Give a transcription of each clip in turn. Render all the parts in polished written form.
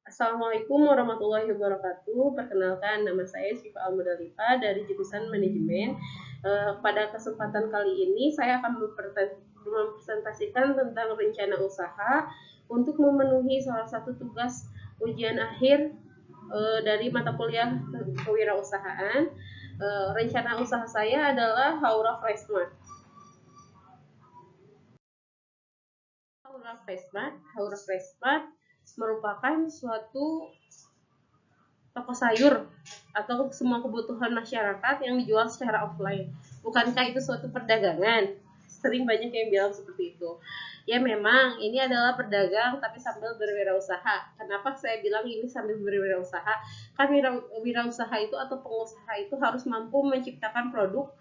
Assalamualaikum warahmatullahi wabarakatuh. Perkenalkan, nama saya Syifa Almudalifa dari jurusan Manajemen. Pada kesempatan kali ini saya akan mempresentasikan tentang rencana usaha untuk memenuhi salah satu tugas ujian akhir dari mata kuliah kewirausahaan. Rencana usaha saya adalah Haura Freshmart. Haura Freshmart merupakan suatu toko sayur atau semua kebutuhan masyarakat yang dijual secara offline. Bukankah itu suatu perdagangan? Sering banyak yang bilang seperti itu. Ya memang ini adalah berdagang tapi sambil berwirausaha. Kenapa saya bilang ini sambil berwirausaha? Kan wirausaha itu atau pengusaha itu harus mampu menciptakan produk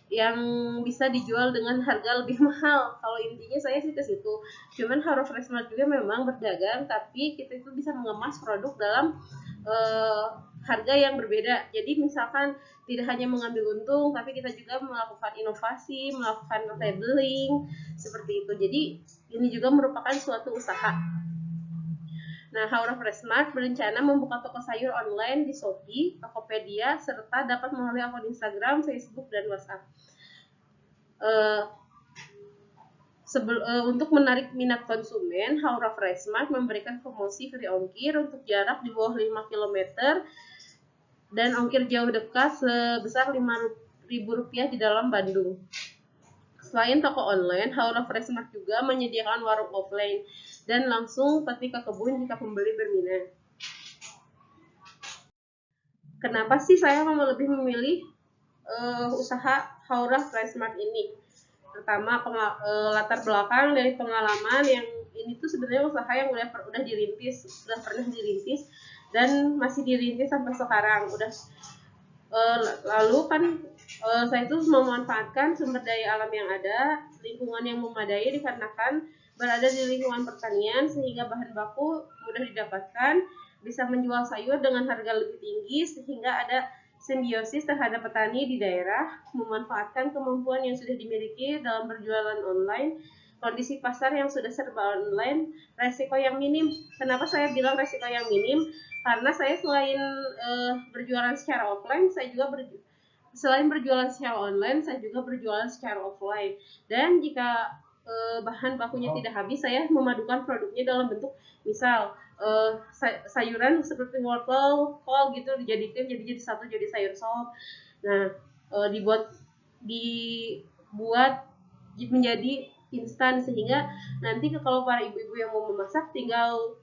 yang bisa dijual dengan harga lebih mahal. Kalau intinya saya sih ke situ. Cuman Haro Freshmart juga memang berdagang, tapi kita itu bisa mengemas produk dalam harga yang berbeda. Jadi misalkan tidak hanya mengambil untung, tapi kita juga melakukan inovasi, melakukan labeling seperti itu. Jadi ini juga merupakan suatu usaha. Nah, Haura Freshmart berencana membuka toko sayur online di Shopee, Tokopedia, serta dapat melalui akun Instagram, Facebook, dan WhatsApp. Untuk menarik minat konsumen, Haura Freshmart memberikan promosi free ongkir untuk jarak di bawah 5 km dan ongkir jauh dekat sebesar Rp5.000 di dalam Bandung. Selain toko online, Haura Freshmart juga menyediakan warung offline dan langsung petik ke kebun jika pembeli berminat. Kenapa sih saya lebih memilih usaha Haura Freshmart ini? Pertama, latar belakang dari pengalaman yang ini tuh sebenarnya usaha yang udah pernah dirintis dan masih dirintis sampai sekarang. Lalu kan saya itu memanfaatkan sumber daya alam yang ada, lingkungan yang memadai dikarenakan berada di lingkungan pertanian sehingga bahan baku mudah didapatkan, bisa menjual sayur dengan harga lebih tinggi sehingga ada simbiosis terhadap petani di daerah, memanfaatkan kemampuan yang sudah dimiliki dalam berjualan online, kondisi pasar yang sudah serba online, resiko yang minim. Kenapa saya bilang resiko yang minim? Karena saya selain berjualan secara offline, selain berjualan secara online, saya juga berjualan secara offline. Dan jika bahan bakunya tidak habis, saya memadukan produknya dalam bentuk misal sayuran seperti wortel, kol gitu dijadikan jadi satu jadi sayur sop. Nah, dibuat menjadi instan sehingga nanti kalau para ibu-ibu yang mau memasak tinggal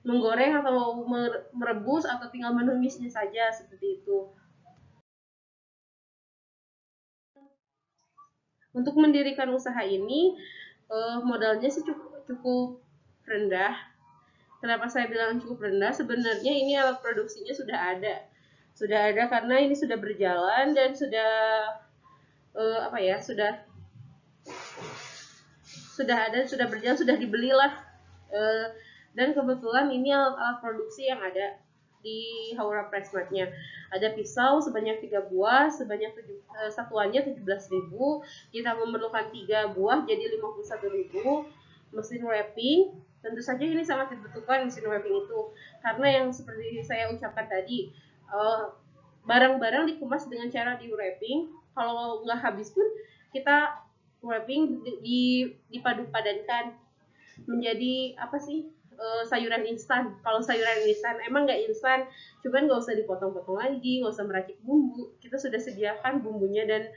menggoreng atau merebus atau tinggal menumisnya saja seperti itu. Untuk mendirikan usaha ini modalnya sih cukup rendah. Kenapa saya bilang cukup rendah? Sebenarnya ini alat produksinya sudah ada karena ini sudah berjalan dan sudah sudah berjalan, sudah dibelilah. Dan kebetulan ini alat produksi yang ada di Haura Freshmart-nya. Ada pisau sebanyak 3 buah, satuannya 17.000. Kita memerlukan 3 buah jadi 51.000. Mesin wrapping, tentu saja ini sangat dibutuhkan mesin wrapping itu karena yang seperti saya ucapkan tadi, barang-barang dikemas dengan cara di wrapping. Kalau nggak habis pun kita wrapping dipadu-padankan menjadi sayuran instan. Kalau sayuran instan emang nggak instan, cuman nggak usah dipotong-potong lagi, nggak usah meracik bumbu, kita sudah sediakan bumbunya dan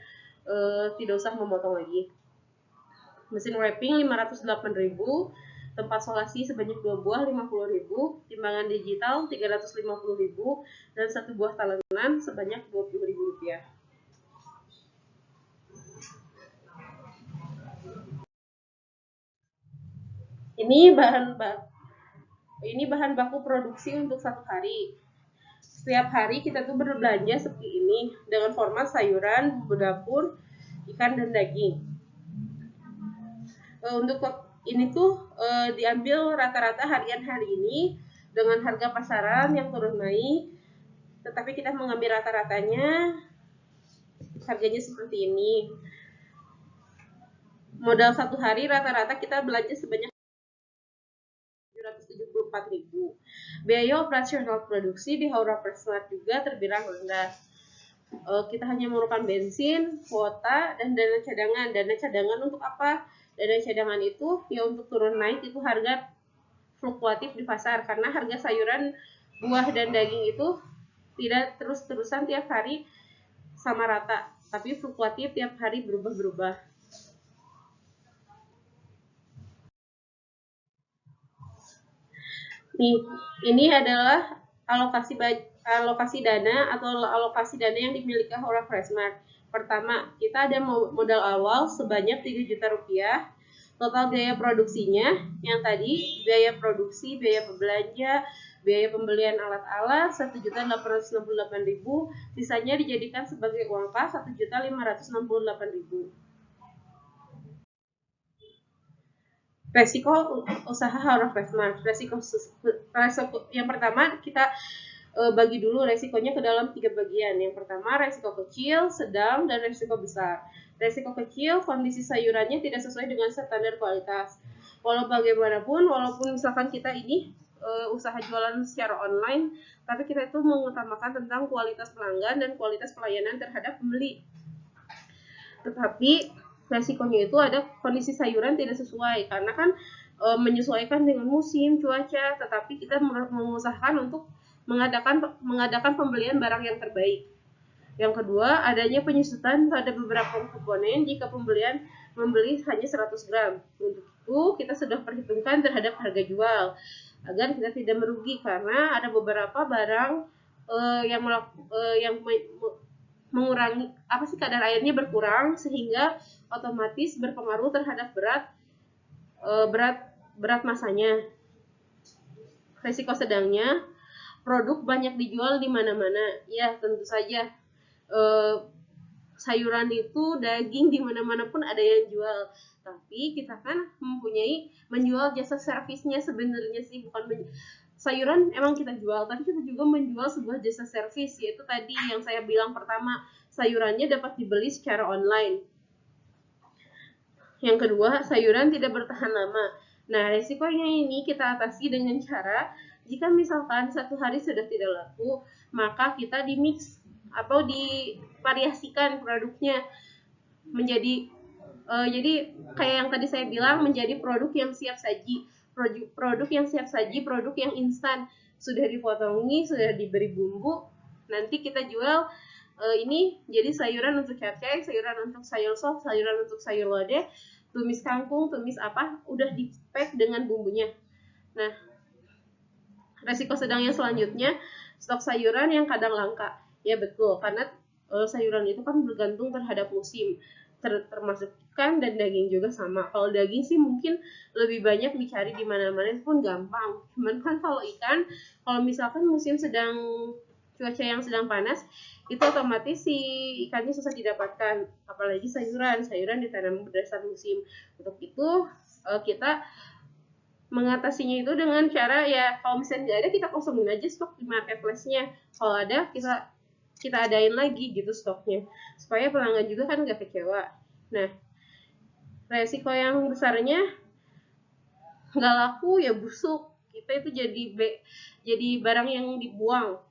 tidak usah memotong lagi. Mesin wrapping 508.000, tempat solasi sebanyak 2 buah 50.000, timbangan digital 350.000, dan 1 buah talenan sebanyak Rp20.000. Ini bahan baku produksi untuk 1 hari. Setiap hari kita tuh berbelanja seperti ini dengan format sayuran, bumbu dapur, ikan, dan daging. Untuk ini tuh diambil rata-rata harian hari ini dengan harga pasaran yang turun naik, tetapi kita mengambil rata-ratanya harganya seperti ini. Modal 1 hari rata-rata kita belanja sebanyak 74.000. Biaya operasional produksi di Haura Presmart juga terbilang rendah. Kita hanya memerlukan bensin, kuota, dan dana cadangan. Dana cadangan untuk apa? Dana cadangan itu ya untuk turun naik itu harga fluktuatif di pasar, karena harga sayuran, buah, dan daging itu tidak terus-terusan tiap hari sama rata, tapi fluktuatif tiap hari berubah-berubah. Nih, ini adalah alokasi dana atau alokasi dana yang dimiliki Haura Presmart. Pertama, kita ada modal awal sebanyak 3 juta rupiah. Total biaya produksinya yang tadi, biaya produksi, biaya belanja, biaya pembelian alat-alat 1.868.000, sisanya dijadikan sebagai uang kas 1.568.000. Resiko usaha Haura Presmart. Resiko yang pertama kita bagi dulu resikonya ke dalam 3 bagian. Yang pertama, resiko kecil, sedang, dan resiko besar. Resiko kecil, kondisi sayurannya tidak sesuai dengan standar kualitas. Walaupun misalkan kita ini usaha jualan secara online, tapi kita itu mengutamakan tentang kualitas pelanggan dan kualitas pelayanan terhadap pembeli. Tetapi resikonya itu ada kondisi sayuran tidak sesuai, karena kan menyesuaikan dengan musim, cuaca, tetapi kita mengusahakan untuk mengadakan pembelian barang yang terbaik. Yang kedua, adanya penyusutan pada beberapa komponen jika membeli hanya 100 gram. Untuk itu, kita sudah perhitungkan terhadap harga jual agar kita tidak merugi, karena ada beberapa barang yang mengurangi kadar airnya berkurang, sehingga otomatis berpengaruh terhadap berat masanya. Risiko sedangnya, produk banyak dijual di mana-mana. Ya, tentu saja sayuran itu, daging, di mana-mana pun ada yang jual. Tapi kita kan menjual jasa servisnya sebenarnya sih, bukan sayuran emang kita jual, tapi kita juga menjual sebuah jasa servis, yaitu tadi yang saya bilang pertama, sayurannya dapat dibeli secara online. Yang kedua, sayuran tidak bertahan lama. Nah, resikonya ini kita atasi dengan cara, jika misalkan satu hari sudah tidak laku, maka kita dimix atau divariasikan produknya menjadi jadi kayak yang tadi saya bilang, menjadi produk yang siap saji, produk yang instan, sudah dipotongi, sudah diberi bumbu, nanti kita jual ini jadi sayuran untuk cacing, sayuran untuk sayur sop, sayuran untuk sayur lodeh, tumis kangkung, tumis apa, udah di-pack dengan bumbunya. Nah, resiko sedang yang selanjutnya, stok sayuran yang kadang langka. Ya betul, karena sayuran itu kan bergantung terhadap musim, termasuk ikan dan daging juga sama. Kalau daging sih mungkin lebih banyak dicari di mana-mana pun gampang. Cuman kan kalau ikan, kalau misalkan cuaca yang sedang panas, itu otomatis si ikannya susah didapatkan. Apalagi sayuran ditanam berdasar musim. Untuk itu kita mengatasinya itu dengan cara, ya kalau misalnya nggak ada, kita kosongin aja stok di marketplace-nya. Kalau ada, kita adain lagi gitu stoknya, supaya pelanggan juga kan nggak kecewa. Nah, resiko yang besarnya nggak laku ya busuk, kita itu jadi barang yang dibuang.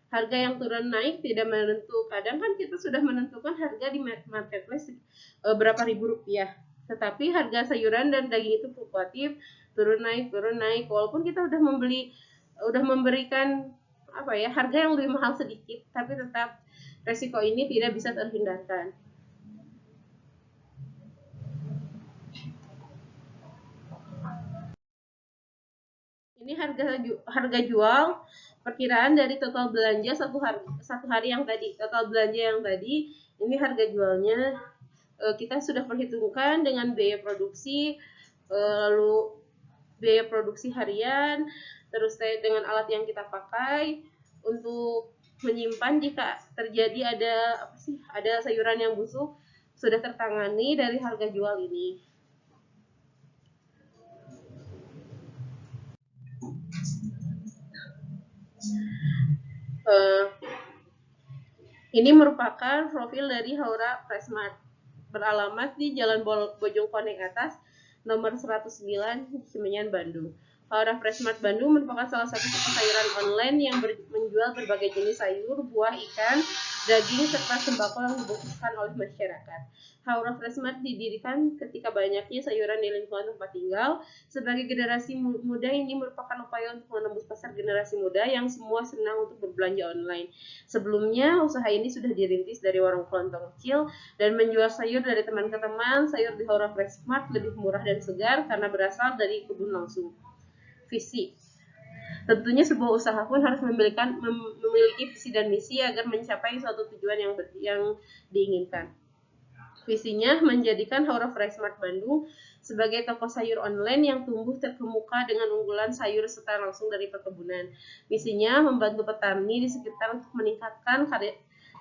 Harga yang turun naik tidak menentu. Kadang kan kita sudah menentukan harga di marketplace berapa ribu rupiah, tetapi harga sayuran dan daging itu fluktuatif, turun naik. Walaupun kita udah memberikan harga yang lebih mahal sedikit, tapi tetap resiko ini tidak bisa terhindarkan. Ini harga jual perkiraan dari total belanja satu hari yang tadi. Total belanja yang tadi, ini harga jualnya kita sudah perhitungkan dengan biaya produksi, lalu biaya produksi harian, terus dengan alat yang kita pakai untuk menyimpan jika terjadi ada sayuran yang busuk, sudah tertangani dari harga jual ini. Ini merupakan profil dari Haura Presmart, beralamat di Jalan Bojongkoneng Atas, nomor 109, Cimenyan, Bandung. Haura Freshmart Bandung merupakan salah satu toko sayuran online yang menjual berbagai jenis sayur, buah, ikan, daging, serta sembako yang dibutuhkan oleh masyarakat. Haura Freshmart didirikan ketika banyaknya sayuran di lingkungan tempat tinggal. Sebagai generasi muda, ini merupakan upaya untuk menembus pasar generasi muda yang semua senang untuk berbelanja online. Sebelumnya, usaha ini sudah dirintis dari warung kelontong kecil dan menjual sayur dari teman ke teman. Sayur di Haura Freshmart lebih murah dan segar karena berasal dari kebun langsung. Visi. Tentunya sebuah usaha pun harus memiliki visi dan misi agar mencapai suatu tujuan yang diinginkan. Visinya menjadikan Haura Freshmart Bandung sebagai toko sayur online yang tumbuh terkemuka dengan unggulan sayur secara langsung dari perkebunan. Misinya membantu petani di sekitar untuk meningkatkan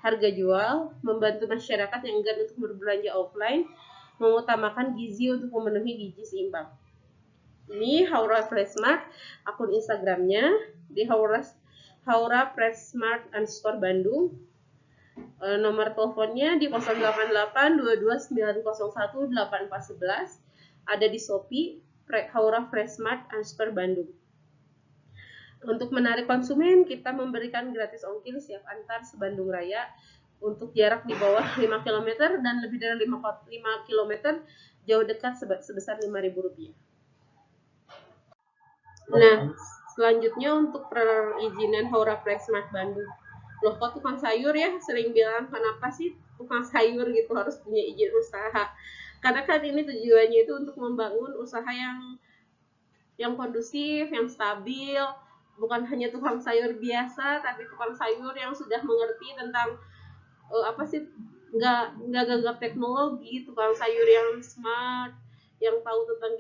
harga jual, membantu masyarakat yang enggan untuk berbelanja offline, mengutamakan gizi untuk memenuhi gizi seimbang. Ini Haura Freshmart, akun Instagramnya di Haura Freshmart _ Bandung. Nomor teleponnya di 088 22 901 8411. Ada di Shopee Haura Freshmart _ Bandung. Untuk menarik konsumen, kita memberikan gratis ongkir siap antar se-Bandung Raya untuk jarak di bawah 5 km dan lebih dari 5 km jauh dekat sebesar Rp5.000. Nah, selanjutnya untuk perizinan Haura Freshmart Bandung. Loh, kok tukang sayur ya sering bilang kenapa sih tukang sayur gitu harus punya izin usaha? Karena kan ini tujuannya itu untuk membangun usaha yang kondusif, yang stabil, bukan hanya tukang sayur biasa, tapi tukang sayur yang sudah mengerti tentang nggak gagap teknologi, tukang sayur yang smart, yang tahu tentang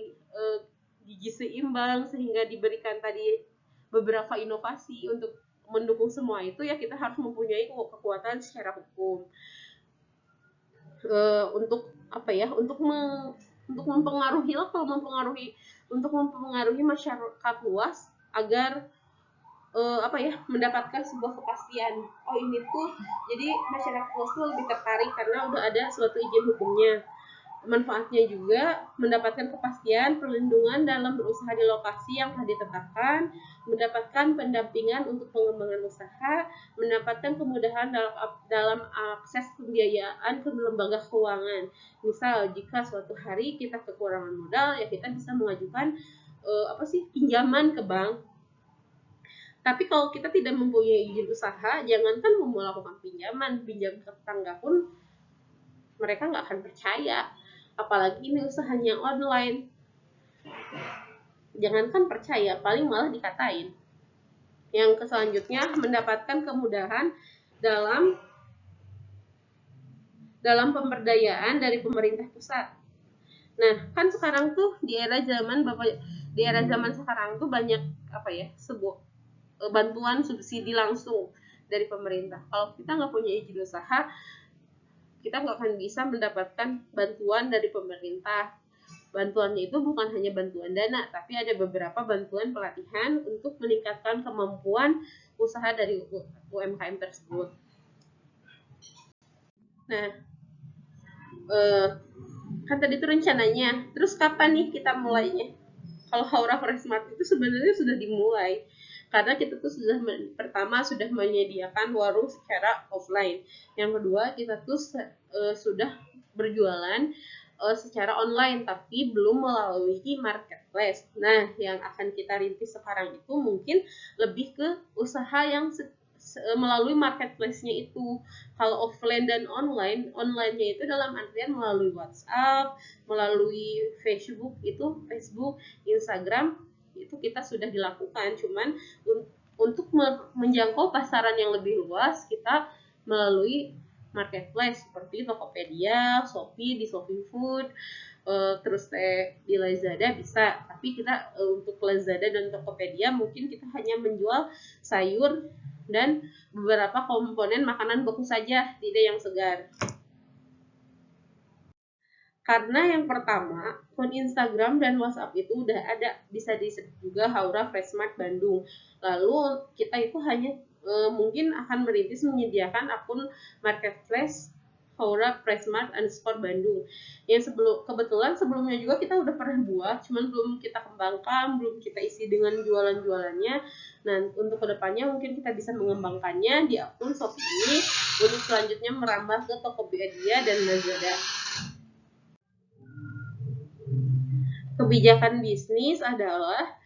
gizi seimbang, sehingga diberikan tadi beberapa inovasi untuk mendukung semua itu. Ya kita harus mempunyai kekuatan secara hukum untuk mempengaruhi masyarakat luas agar mendapatkan sebuah kepastian. Oh, ini tuh jadi masyarakat luas tuh lebih tertarik karena udah ada suatu izin hukumnya. Manfaatnya juga mendapatkan kepastian perlindungan dalam berusaha di lokasi yang telah ditetapkan, mendapatkan pendampingan untuk pengembangan usaha, mendapatkan kemudahan dalam akses pembiayaan ke lembaga keuangan. Misal jika suatu hari kita kekurangan modal, ya kita bisa mengajukan pinjaman ke bank. Tapi kalau kita tidak mempunyai izin usaha, jangankan mau melakukan pinjam ke tetangga pun mereka nggak akan percaya. Apalagi ini usahanya online, jangankan percaya, paling malah dikatain. Yang selanjutnya, mendapatkan kemudahan dalam pemberdayaan dari pemerintah pusat. Nah, kan sekarang tuh di era zaman sekarang tuh banyak sebuah bantuan subsidi langsung dari pemerintah. Kalau kita nggak punya izin usaha, kita nggak akan bisa mendapatkan bantuan dari pemerintah. Bantuannya itu bukan hanya bantuan dana, tapi ada beberapa bantuan pelatihan untuk meningkatkan kemampuan usaha dari UMKM tersebut. Nah, kan tadi itu rencananya. Terus kapan nih kita mulainya? Kalau Haura Freshmart itu sebenarnya sudah dimulai. Karena kita tuh pertama sudah menyediakan warung secara offline. Yang kedua, kita tuh sudah berjualan secara online, tapi belum melalui marketplace. Nah, yang akan kita rintis sekarang itu mungkin lebih ke usaha yang melalui marketplace-nya itu. Kalau offline dan online-nya itu dalam artian melalui WhatsApp, melalui Facebook, Instagram, itu kita sudah dilakukan. Cuman untuk menjangkau pasaran yang lebih luas, kita melalui marketplace seperti Tokopedia, Shopee, di Shopee Food, terus di Lazada bisa. Tapi kita untuk Lazada dan Tokopedia mungkin kita hanya menjual sayur dan beberapa komponen makanan beku saja, tidak yang segar. Karena yang pertama, akun Instagram dan WhatsApp itu udah ada, bisa disebut juga Haura Freshmart Bandung. Lalu kita itu hanya mungkin akan merintis menyediakan akun marketplace @haura_pressmart_bandung. Yang kebetulan sebelumnya juga kita udah pernah buat, cuman belum kita kembangkan, belum kita isi dengan jualan-jualannya. Nah, untuk kedepannya mungkin kita bisa mengembangkannya di akun Shopee ini untuk selanjutnya merambah ke Tokopedia dan Lazada. Kebijakan bisnis adalah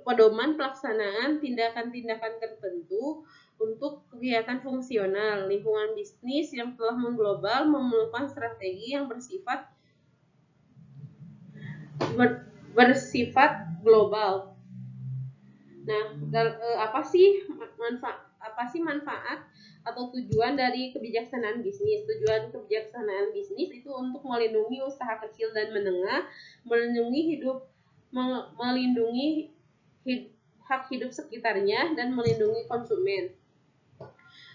pedoman pelaksanaan tindakan-tindakan tertentu untuk kegiatan fungsional lingkungan bisnis yang telah mengglobal, memerlukan strategi yang bersifat global. Nah, apa sih manfaat atau tujuan dari kebijaksanaan bisnis? Tujuan kebijaksanaan bisnis itu untuk melindungi usaha kecil dan menengah, melindungi hak hidup sekitarnya, dan melindungi konsumen.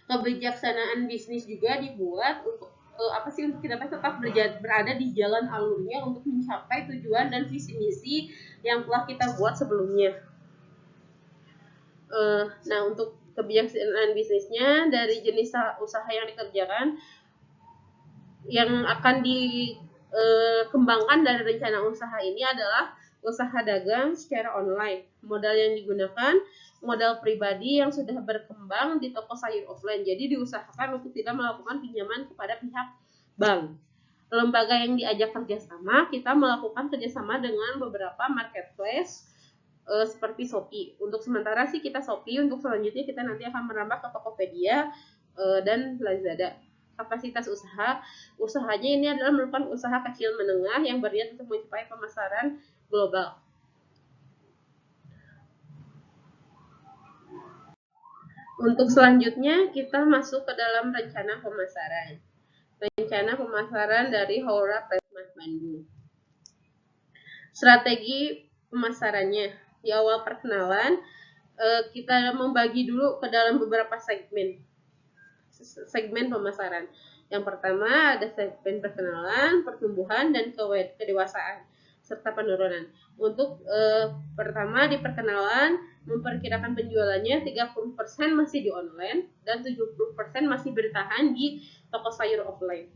Kebijaksanaan bisnis juga dibuat untuk untuk kita tetap berada di jalan alurnya untuk mencapai tujuan dan visi misi yang telah kita buat sebelumnya. Nah, untuk kebijaksanaan bisnisnya, dari jenis usaha yang dikerjakan, yang akan dikembangkan dari rencana usaha ini adalah usaha dagang secara online. Modal yang digunakan modal pribadi yang sudah berkembang di toko sayur offline. Jadi diusahakan untuk tidak melakukan pinjaman kepada pihak bank. Lembaga yang diajak kerjasama, kita melakukan kerjasama dengan beberapa marketplace seperti Shopee. Untuk sementara sih kita Shopee, untuk selanjutnya kita nanti akan merambah ke Tokopedia dan Lazada. Kapasitas usahanya ini adalah merupakan usaha kecil menengah yang berniat untuk mencapai pemasaran global. Untuk selanjutnya kita masuk ke dalam rencana pemasaran. Rencana pemasaran dari Haura Pressmart Bandung. Strategi pemasarannya. Di awal perkenalan, kita membagi dulu ke dalam beberapa segmen pemasaran. Yang pertama ada segmen perkenalan, pertumbuhan, dan kedewasaan serta penurunan. Untuk pertama di perkenalan, memperkirakan penjualannya 30% masih di online dan 70% masih bertahan di toko sayur offline.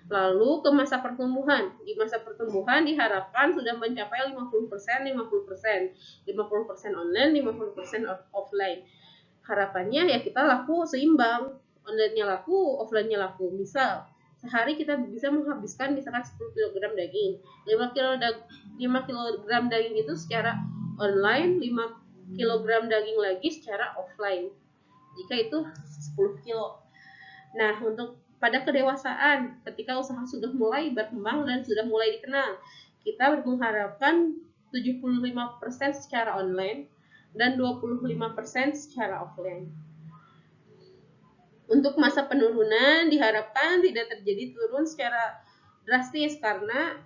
Lalu ke masa pertumbuhan. Di masa pertumbuhan diharapkan sudah mencapai 50%, 50% online, 50% offline. Harapannya ya kita laku seimbang, online-nya laku, offline-nya laku. Misal sehari kita bisa menghabiskan misalkan 10 kg daging. 5 kg daging itu secara online, 5 kg daging lagi secara offline. Jika itu 10 kilo. Nah, untuk pada kedewasaan, ketika usaha sudah mulai berkembang dan sudah mulai dikenal, kita mengharapkan 75% secara online dan 25% secara offline. Untuk masa penurunan diharapkan tidak terjadi turun secara drastis karena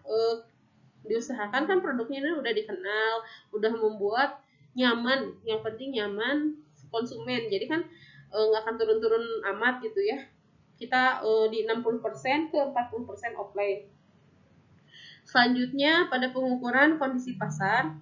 diusahakan kan produknya ini udah dikenal, udah membuat nyaman, yang penting nyaman konsumen. Jadi kan nggak akan turun-turun amat gitu ya. Kita di 60% ke 40% offline. Selanjutnya pada pengukuran kondisi pasar,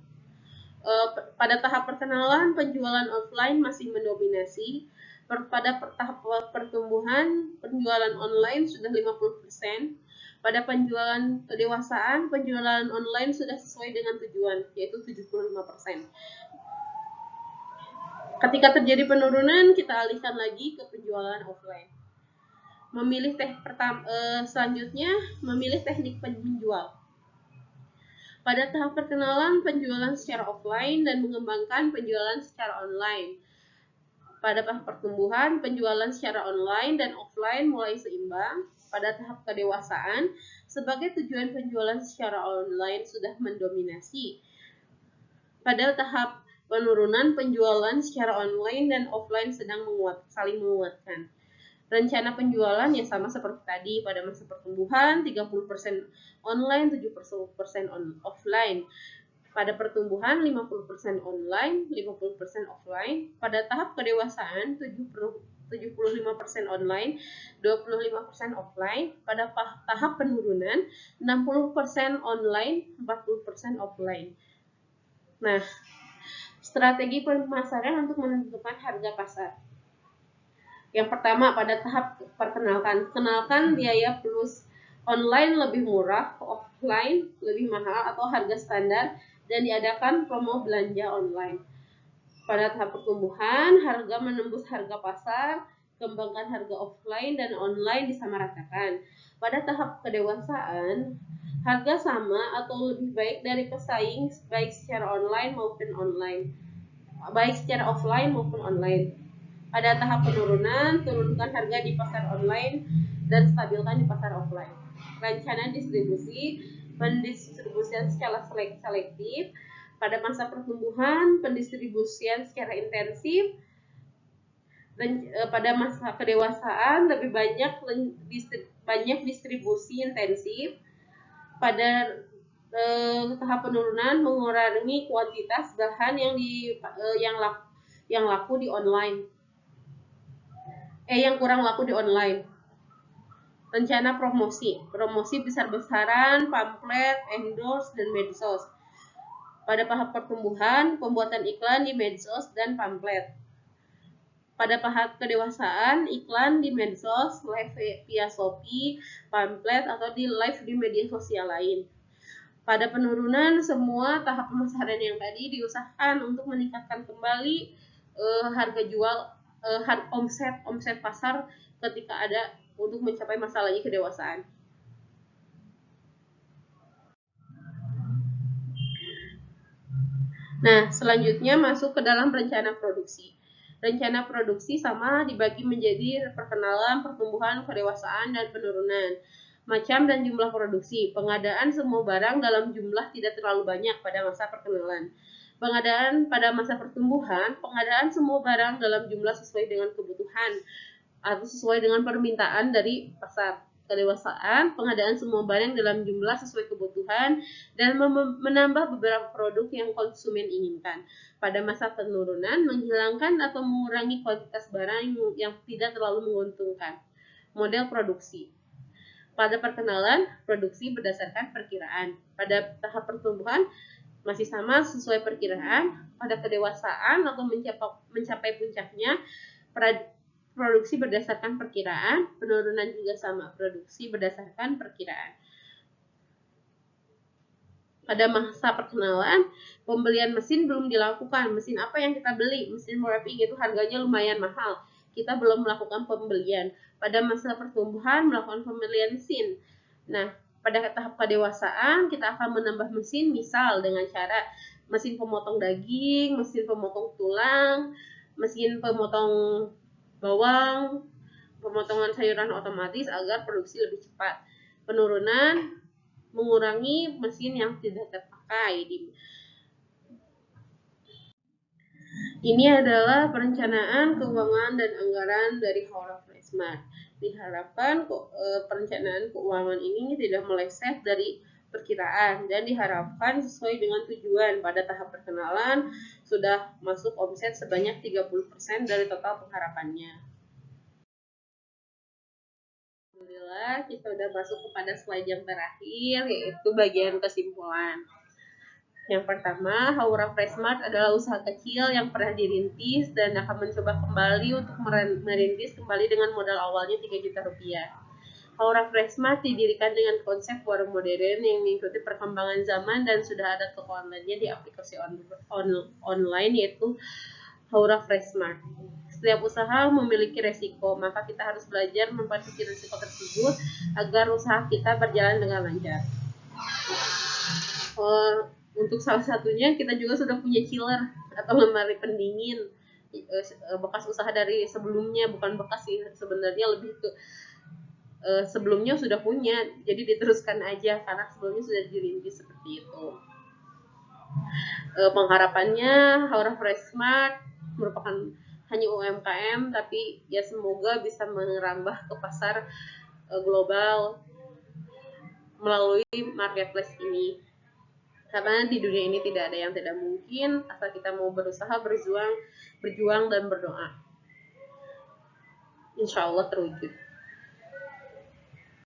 pada tahap perkenalan penjualan offline masih mendominasi. Pada tahap pertumbuhan penjualan online sudah 50%. Pada penjualan kedewasaan penjualan online sudah sesuai dengan tujuan, yaitu 75%. Ketika terjadi penurunan, kita alihkan lagi ke penjualan offline. Selanjutnya memilih teknik penjual. Pada tahap perkenalan penjualan secara offline dan mengembangkan penjualan secara online. Pada tahap pertumbuhan penjualan secara online dan offline mulai seimbang. Pada tahap kedewasaan, sebagai tujuan penjualan secara online sudah mendominasi. Pada tahap penurunan penjualan secara online dan offline sedang saling menguatkan. Rencana penjualan ya sama seperti tadi. Pada masa pertumbuhan 30% online, 70% offline. Pada pertumbuhan 50% online, 50% offline. Pada tahap kedewasaan 75% online, 25% offline. Pada tahap penurunan 60% online, 40% offline. Nah, strategi pemasaran untuk menentukan harga pasar. Yang pertama, pada tahap perkenalkan. Kenalkan biaya plus online lebih murah, offline lebih mahal atau harga standar, dan diadakan promo belanja online. Pada tahap pertumbuhan, harga menembus harga pasar, kembangkan harga offline dan online disamaratakan. Pada tahap kedewasaan, harga sama atau lebih baik dari pesaing baik secara online maupun online, baik secara offline maupun online. Pada tahap penurunan, turunkan harga di pasar online dan stabilkan di pasar offline. Rencana distribusi, pendistribusian secara selektif. Pada masa pertumbuhan, pendistribusian secara intensif. Dan pada masa kedewasaan, lebih banyak distribusi intensif. Pada tahap penurunan, mengurangi kuantitas bahan yang laku di online. Yang kurang laku di online. Rencana promosi besar-besaran, pamflet, endorse, dan medsos. Pada tahap pertumbuhan, pembuatan iklan di medsos dan pamflet. Pada tahap kedewasaan, iklan di medsos, live via Shopee, pamflet, atau di live di media sosial lain. Pada penurunan, semua tahap pemasaran yang tadi diusahakan untuk meningkatkan kembali harga jual, omset pasar ketika ada untuk mencapai masa lagi kedewasaan. Nah, selanjutnya masuk ke dalam rencana produksi. Rencana produksi sama dibagi menjadi perkenalan, pertumbuhan, kedewasaan, dan penurunan. Macam dan jumlah produksi. Pengadaan semua barang dalam jumlah tidak terlalu banyak pada masa perkenalan. Pengadaan pada masa pertumbuhan, pengadaan semua barang dalam jumlah sesuai dengan kebutuhan atau sesuai dengan permintaan dari pasar. Kedewasaan, pengadaan semua barang dalam jumlah sesuai kebutuhan dan menambah beberapa produk yang konsumen inginkan. Pada masa penurunan, menghilangkan atau mengurangi kuantitas barang yang tidak terlalu menguntungkan. Model produksi. Pada perkenalan, produksi berdasarkan perkiraan. Pada tahap pertumbuhan, masih sama sesuai perkiraan. Pada kedewasaan atau mencapai puncaknya, produksi berdasarkan perkiraan. Penurunan juga sama, produksi berdasarkan perkiraan. Pada masa perkenalan, pembelian mesin belum dilakukan. Mesin apa yang kita beli? Mesin wrapping itu harganya lumayan mahal. Kita belum melakukan pembelian. Pada masa pertumbuhan, melakukan pembelian mesin. Nah, pada tahap kedewasaan, kita akan menambah mesin, misal dengan cara mesin pemotong daging, mesin pemotong tulang, mesin pemotong bawang, pemotongan sayuran otomatis agar produksi lebih cepat. Penurunan, mengurangi mesin yang tidak terpakai. Ini adalah perencanaan keuangan dan anggaran dari Howrah Smart. Diharapkan perencanaan keuangan ini tidak meleset dari perkiraan dan diharapkan sesuai dengan tujuan. Pada tahap perkenalan sudah masuk omset sebanyak 30% dari total pengharapannya. Alhamdulillah, kita sudah masuk kepada slide yang terakhir, yaitu bagian kesimpulan. Yang pertama, Howrah Smart adalah usaha kecil yang pernah dirintis dan akan mencoba kembali untuk merintis kembali dengan modal awalnya 3 juta rupiah. Howrah Smart didirikan dengan konsep warung modern yang mengikuti perkembangan zaman dan sudah ada toko online-nya di aplikasi online yaitu Howrah Smart. Setiap usaha memiliki resiko, maka kita harus belajar memperbaiki resiko tersebut agar usaha kita berjalan dengan lancar. Untuk salah satunya kita juga sudah punya chiller atau lemari pendingin bekas usaha dari sebelumnya, bukan bekas sih sebenarnya, lebih ke sebelumnya sudah punya, jadi diteruskan aja karena sebelumnya sudah dirintis seperti itu. Pengharapannya Howrah Smart merupakan hanya UMKM, tapi ya semoga bisa merambah ke pasar global melalui marketplace ini. Karena di dunia ini tidak ada yang tidak mungkin, asal kita mau berusaha, berjuang dan berdoa. Insya Allah terwujud.